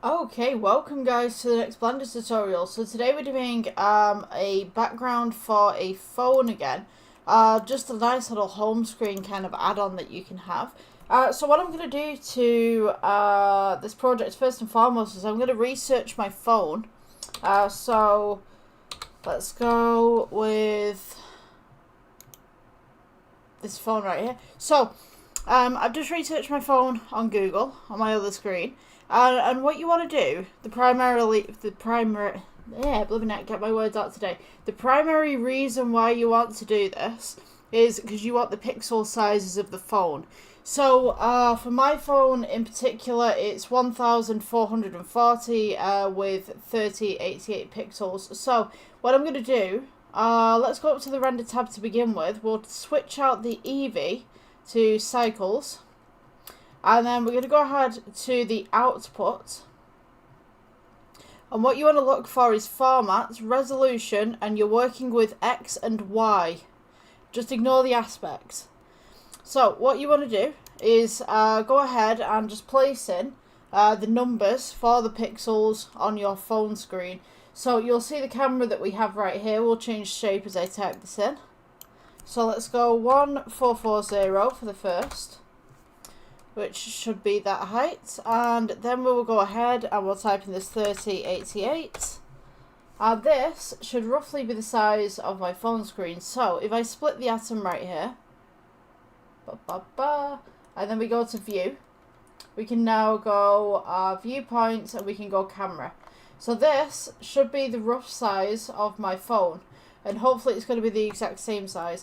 Okay, welcome guys to the next Blender tutorial. So today we're doing a background for a phone again. Just a nice little home screen kind of add-on that you can have. So what I'm going to do to this project first and foremost is I'm going to research my phone. So let's go with this phone right here. So I've just researched my phone on Google on my other screen. And what you want to do, the primary reason why you want to do this is because you want the pixel sizes of the phone. So for my phone in particular, it's 1440 with 3088 pixels. So what I'm going to do, let's go up to the render tab to begin with. We'll switch out the Eevee to cycles. And then we're going to go ahead to the output. And what you want to look for is format, resolution, and you're working with X and Y. Just ignore the aspects. So what you want to do is go ahead and just place in the numbers for the pixels on your phone screen. So you'll see the camera that we have right here. We'll change shape as I type this in. So let's go 1440 for the first, which should be that height, and then we will go ahead and we'll type in this 3088, and this should roughly be the size of my phone screen. So if I split the atom right here, and then we go to view, we can now go viewpoint and we can go camera. So this should be the rough size of my phone, and hopefully it's going to be the exact same size.